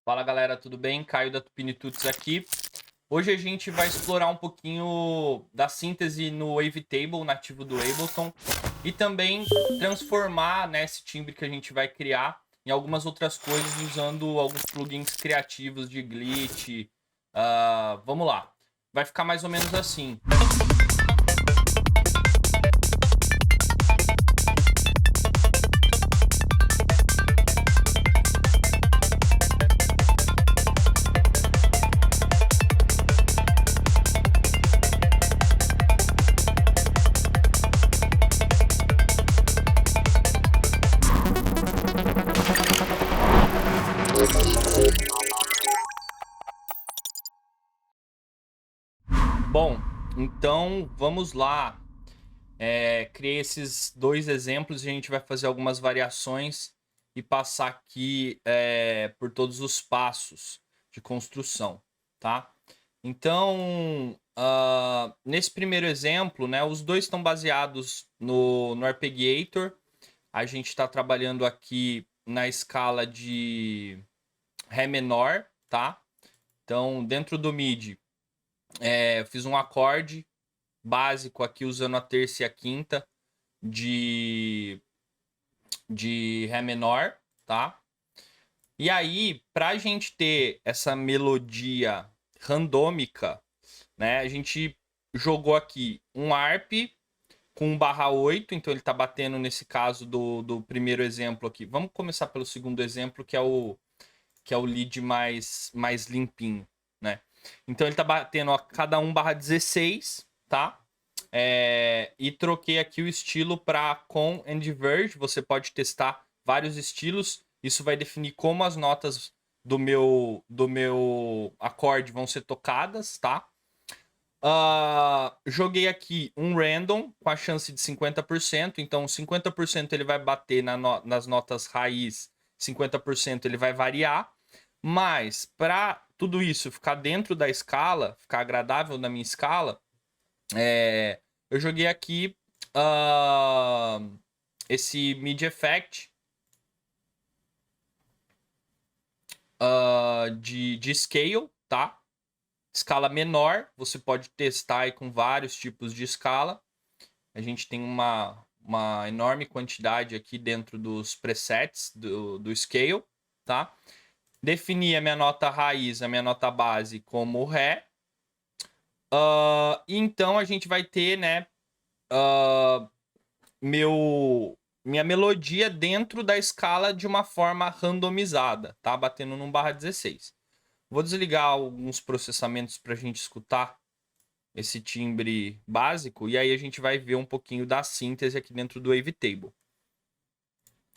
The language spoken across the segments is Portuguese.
Fala galera, tudo bem? Caio da Tupinituts aqui. Hoje a gente vai explorar um pouquinho da síntese no Wavetable nativo do Ableton e também transformar, né, esse timbre que a gente vai criar em algumas outras coisas usando alguns plugins criativos de glitch. Vamos lá, vai ficar mais ou menos assim. Bom, então vamos lá. Criei esses dois exemplos e a gente vai fazer algumas variações e passar aqui por todos os passos de construção, tá? Então, nesse primeiro exemplo, né, os dois estão baseados no Arpeggiator. A gente está trabalhando aqui na escala de Ré menor, tá? Então, dentro do MIDI, eu fiz um acorde básico aqui usando a terça e a quinta de Ré menor, tá? E aí, pra gente ter essa melodia randômica, né, a gente jogou aqui um arp com 1/8, então ele tá batendo nesse caso do primeiro exemplo aqui. Vamos começar pelo segundo exemplo, que é o lead mais limpinho, né? Então ele tá batendo a cada 1/16, tá? E troquei aqui o estilo para com and verge. Você pode testar vários estilos. Isso vai definir como as notas do meu acorde vão ser tocadas, tá? Joguei aqui um random com a chance de 50%. Então 50% ele vai bater nas notas raiz, 50% ele vai variar. Mas para tudo isso ficar dentro da escala, ficar agradável na minha escala, eu joguei aqui esse MIDI Effect de scale, tá? Escala menor, você pode testar aí com vários tipos de escala. A gente tem uma enorme quantidade aqui dentro dos presets do scale, tá? Defini a minha nota raiz, a minha nota base como Ré. Então a gente vai ter, né, minha melodia dentro da escala de uma forma randomizada, tá? Batendo no 1/16. Vou desligar alguns processamentos para a gente escutar esse timbre básico e aí a gente vai ver um pouquinho da síntese aqui dentro do Wavetable.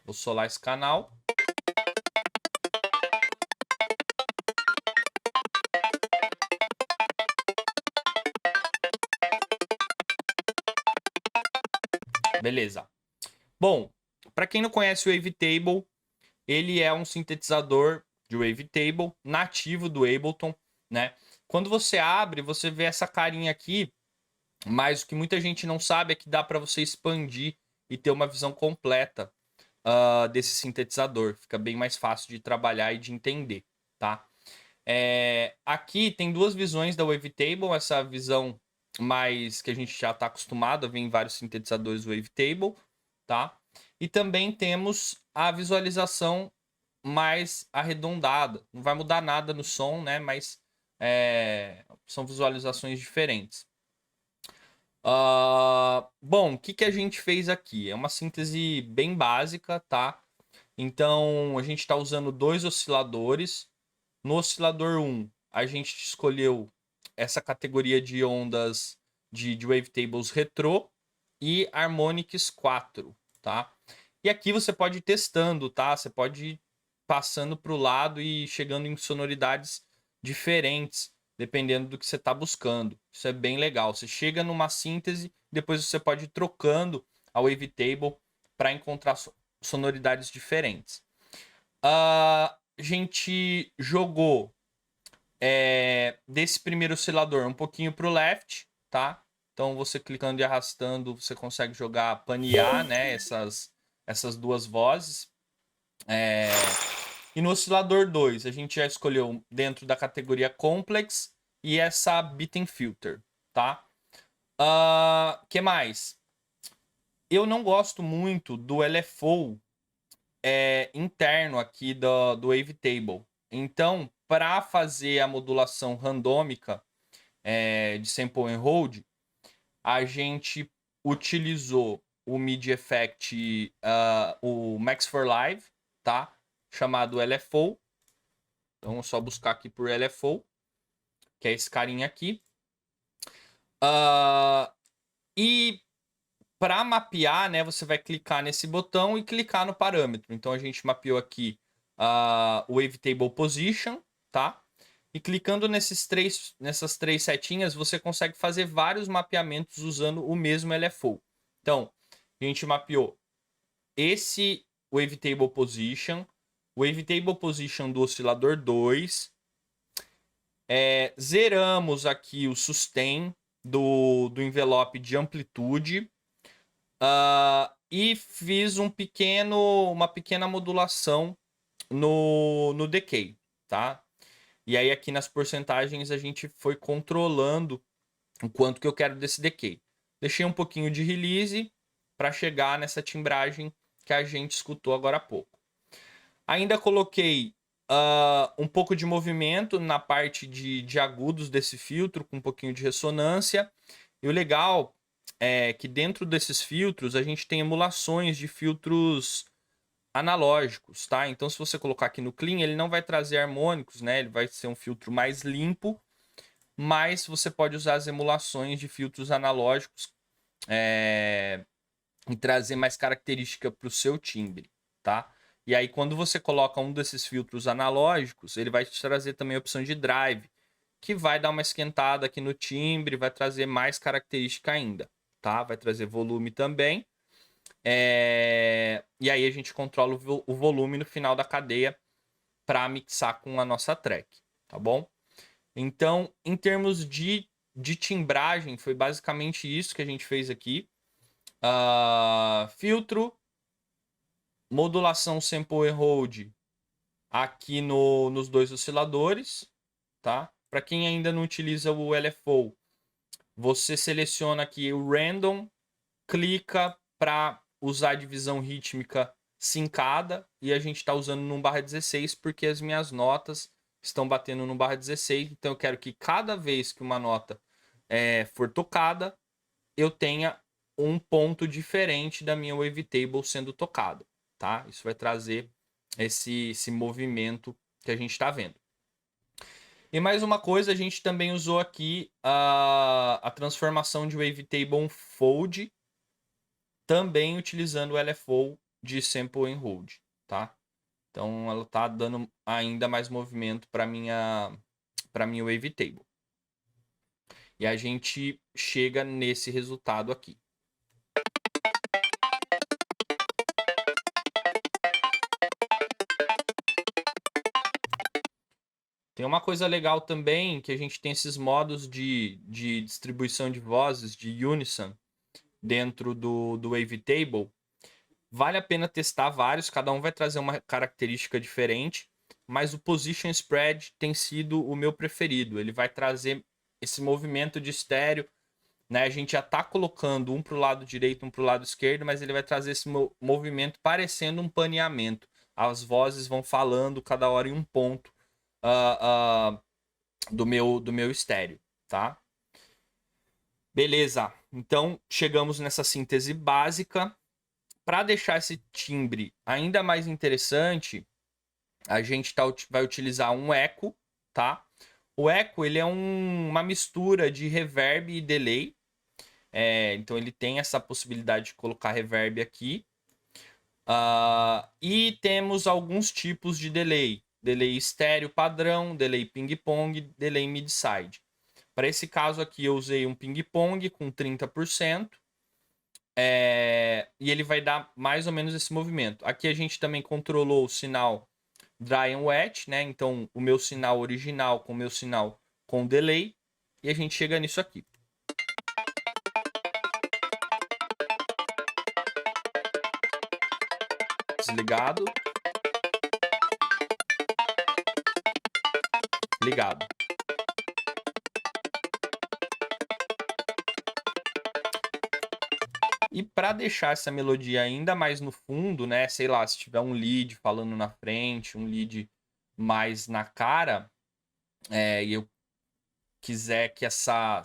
Vou solar esse canal. Beleza. Bom, para quem não conhece o Wavetable, ele é um sintetizador de Wavetable nativo do Ableton, né? Quando você abre, você vê essa carinha aqui, mas o que muita gente não sabe é que dá para você expandir e ter uma visão completa desse sintetizador. Fica bem mais fácil de trabalhar e de entender, tá? Aqui tem duas visões da Wavetable, essa visão mais que a gente já está acostumado a ver em vários sintetizadores Wavetable, tá? E também temos a visualização mais arredondada. Não vai mudar nada no som, né? Mas são visualizações diferentes. Bom, o que a gente fez aqui? É uma síntese bem básica, tá? Então, a gente está usando dois osciladores. No oscilador 1, a gente escolheu essa categoria de ondas de wavetables retrô e Harmonics 4, tá? E aqui você pode ir testando, tá? Você pode ir passando para o lado e chegando em sonoridades diferentes, dependendo do que você está buscando. Isso é bem legal. Você chega numa síntese, depois você pode ir trocando a wavetable para encontrar sonoridades diferentes. A gente jogou desse primeiro oscilador um pouquinho para o left, tá? Então você clicando e arrastando, você consegue panear, né, essas duas vozes. E no oscilador 2, a gente já escolheu dentro da categoria Complex e essa Beaten Filter, tá? Que mais? Eu não gosto muito do LFO interno aqui do Wavetable. Então, para fazer a modulação randômica de sample and hold, a gente utilizou o MIDI Effect, o Max for Live, tá? Chamado LFO. Então, é só buscar aqui por LFO, que é esse carinha aqui. E para mapear, né, você vai clicar nesse botão e clicar no parâmetro. Então, a gente mapeou aqui o Wavetable Position, tá? E clicando nessas três setinhas, você consegue fazer vários mapeamentos usando o mesmo LFO. Então, a gente mapeou esse Wavetable Position, o Wavetable Position do oscilador 2, zeramos aqui o sustain do envelope de amplitude e fiz uma pequena modulação no decay, tá? E aí aqui nas porcentagens a gente foi controlando o quanto que eu quero desse decay. Deixei um pouquinho de release para chegar nessa timbragem que a gente escutou agora há pouco. Ainda coloquei um pouco de movimento na parte de agudos desse filtro, com um pouquinho de ressonância. E o legal é que dentro desses filtros a gente tem emulações de filtros analógicos, tá? Então, se você colocar aqui no Clean, ele não vai trazer harmônicos, né? Ele vai ser um filtro mais limpo, mas você pode usar as emulações de filtros analógicos e trazer mais característica para o seu timbre, tá? E aí, quando você coloca um desses filtros analógicos, ele vai te trazer também a opção de drive, que vai dar uma esquentada aqui no timbre, vai trazer mais característica ainda, tá? Vai trazer volume também. E aí a gente controla o volume no final da cadeia para mixar com a nossa track, tá bom? Então, em termos de timbragem, foi basicamente isso que a gente fez aqui. Filtro, modulação sample and hold aqui nos dois osciladores, tá? Para quem ainda não utiliza o LFO, você seleciona aqui o random, clica para usar a divisão rítmica sincada e a gente está usando no 1/16 porque as minhas notas estão batendo no 1/16, então eu quero que cada vez que uma nota for tocada, eu tenha um ponto diferente da minha wavetable sendo tocada, tá? Isso vai trazer esse movimento que a gente está vendo. E mais uma coisa, a gente também usou aqui a transformação de wavetable fold, também utilizando o LFO de sample and hold, tá? Então ela tá dando ainda mais movimento para minha wavetable. E a gente chega nesse resultado aqui. Tem uma coisa legal também, que a gente tem esses modos de distribuição de vozes, de unison, dentro do Wavetable. Vale a pena testar vários, cada um vai trazer uma característica diferente, mas o Position Spread tem sido o meu preferido. Ele vai trazer esse movimento de estéreo, né? A gente já está colocando um para o lado direito, um para o lado esquerdo, mas ele vai trazer esse movimento parecendo um paneamento. As vozes vão falando cada hora em um ponto do meu estéreo, tá? Beleza, então chegamos nessa síntese básica. Para deixar esse timbre ainda mais interessante, a gente vai utilizar um eco, tá? O eco ele é uma mistura de reverb e delay. Então ele tem essa possibilidade de colocar reverb aqui. E temos alguns tipos de delay. Delay estéreo padrão, delay ping-pong, delay mid-side. Para esse caso aqui eu usei um ping-pong com 30%. E ele vai dar mais ou menos esse movimento. Aqui a gente também controlou o sinal dry and wet, né? Então o meu sinal original com o meu sinal com delay. E a gente chega nisso aqui. Desligado. Obrigado. E para deixar essa melodia ainda mais no fundo, né? Sei lá, se tiver um lead falando na frente, um lead mais na cara, e eu quiser que essa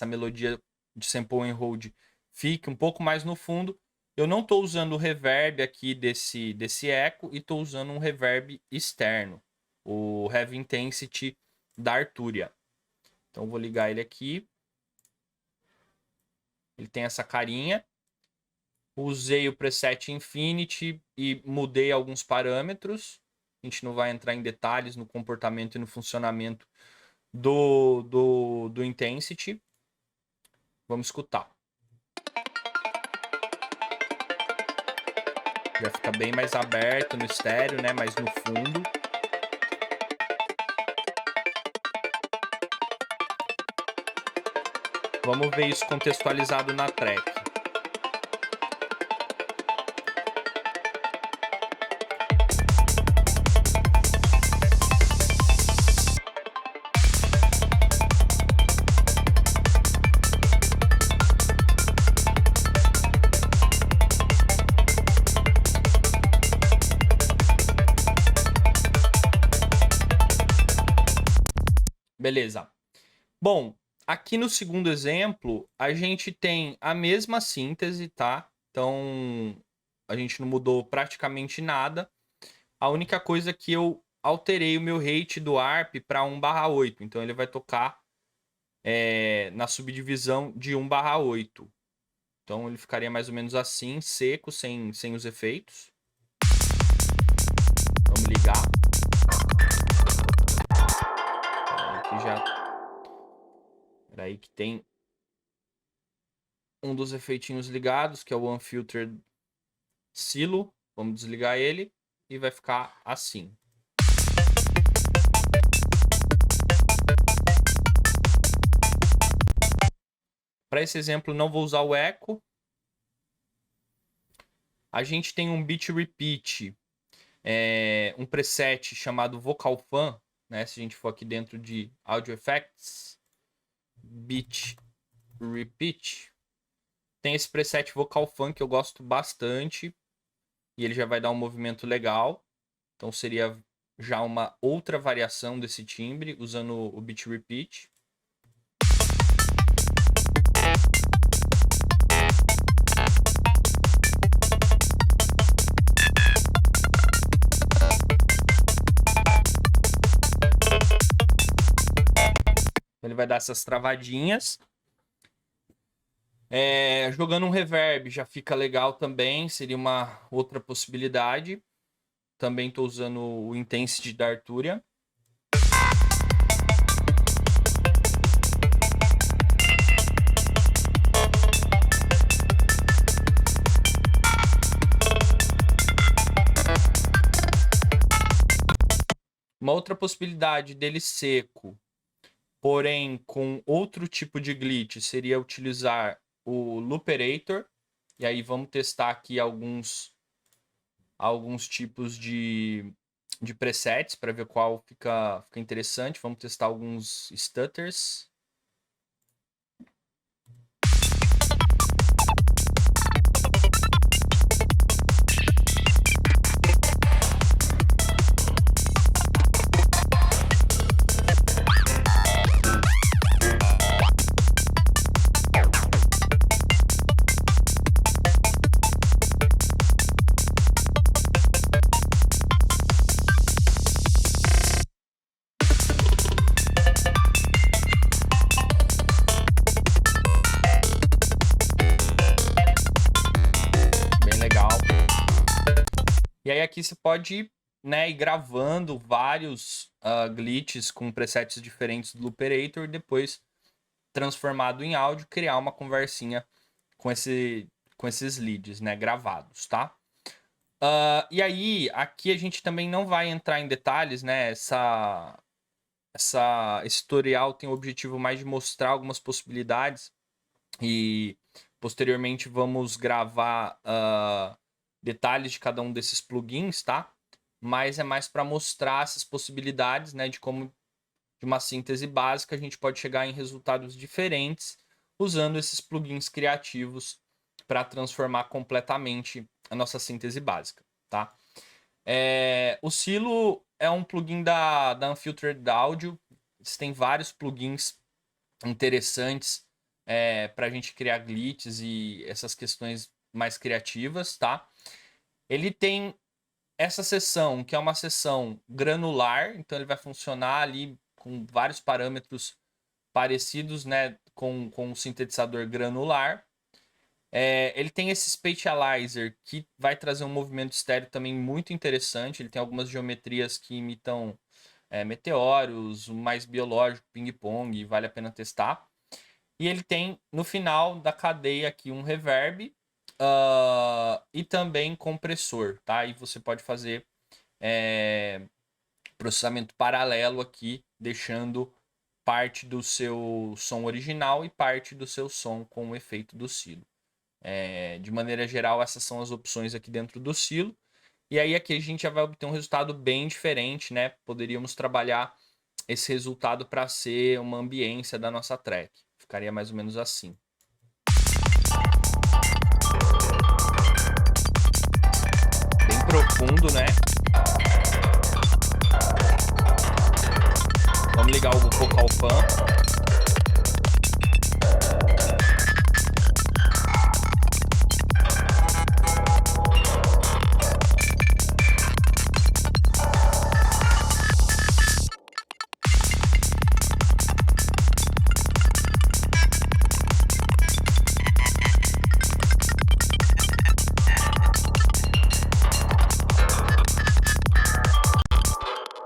melodia de sample and hold fique um pouco mais no fundo, eu não estou usando o reverb aqui desse eco e estou usando um reverb externo, o Heavy Intensity da Arturia. Então eu vou ligar ele aqui. Ele tem essa carinha. Usei o preset Infinity e mudei alguns parâmetros. A gente não vai entrar em detalhes no comportamento e no funcionamento do Intensity. Vamos escutar. Já fica bem mais aberto no estéreo, né? Mais no fundo. Vamos ver isso contextualizado na track. Beleza. Bom, aqui no segundo exemplo, a gente tem a mesma síntese, tá? Então, a gente não mudou praticamente nada. A única coisa que eu alterei o meu rate do ARP para 1/8. Então, ele vai tocar na subdivisão de 1/8. Então, ele ficaria mais ou menos assim, seco, sem os efeitos. Vamos ligar. Aqui já... Peraí que tem um dos efeitinhos ligados, que é o Unfiltered Silo. Vamos desligar ele e vai ficar assim. Para esse exemplo, não vou usar o eco. A gente tem um beat repeat, um preset chamado Vocal Fan, né? Se a gente for aqui dentro de Audio Effects, beat repeat, tem esse preset Vocal Fan que eu gosto bastante e ele já vai dar um movimento legal. Então seria já uma outra variação desse timbre usando o beat repeat. Ele vai dar essas travadinhas. Jogando um reverb já fica legal também. Seria uma outra possibilidade. Também estou usando o Intensity da Arturia. Uma outra possibilidade dele seco, porém com outro tipo de glitch, seria utilizar o Looperator. E aí vamos testar aqui alguns tipos de presets para ver qual fica interessante. Vamos testar alguns stutters. E aí aqui você pode, né, ir gravando vários glitches com presets diferentes do Looperator e depois transformado em áudio, criar uma conversinha com esses leads, né, gravados, tá? E aí, aqui a gente também não vai entrar em detalhes, né? Esse tutorial tem o objetivo mais de mostrar algumas possibilidades e posteriormente vamos gravar detalhes de cada um desses plugins, tá? Mas é mais para mostrar essas possibilidades, né, de como de uma síntese básica, a gente pode chegar em resultados diferentes usando esses plugins criativos para transformar completamente a nossa síntese básica, tá? O Silo é um plugin da Unfiltered Audio. Eles têm vários plugins interessantes para a gente criar glitches e essas questões mais criativas, tá? Ele tem essa seção, que é uma seção granular, então ele vai funcionar ali com vários parâmetros parecidos, né, com um sintetizador granular. Ele tem esse Spatializer, que vai trazer um movimento estéreo também muito interessante. Ele tem algumas geometrias que imitam meteoros, o mais biológico, ping-pong, vale a pena testar. E ele tem, no final da cadeia aqui, um reverb e também compressor, tá? E você pode fazer processamento paralelo aqui, deixando parte do seu som original e parte do seu som com o efeito do silo. De maneira geral, essas são as opções aqui dentro do silo. E aí aqui a gente já vai obter um resultado bem diferente, né? Poderíamos trabalhar esse resultado para ser uma ambiência da nossa track. Ficaria mais ou menos assim. Bem profundo, né? Vamos ligar o Vocal Fan.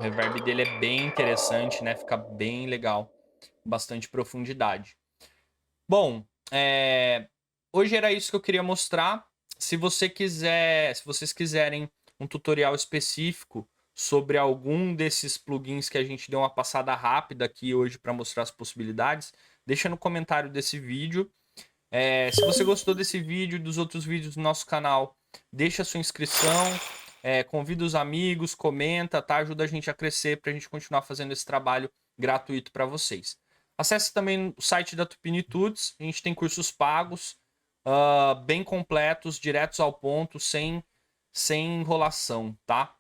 O reverb dele é bem interessante, né? Fica bem legal. Bastante profundidade. Bom, hoje era isso que eu queria mostrar. Se vocês quiserem um tutorial específico sobre algum desses plugins que a gente deu uma passada rápida aqui hoje para mostrar as possibilidades, deixa no comentário desse vídeo. Se você gostou desse vídeo e dos outros vídeos do nosso canal, deixa a sua inscrição, convida os amigos, comenta, tá? Ajuda a gente a crescer para a gente continuar fazendo esse trabalho gratuito para vocês. Acesse também o site da Tupinitudes, a gente tem cursos pagos, bem completos, diretos ao ponto, sem enrolação, tá?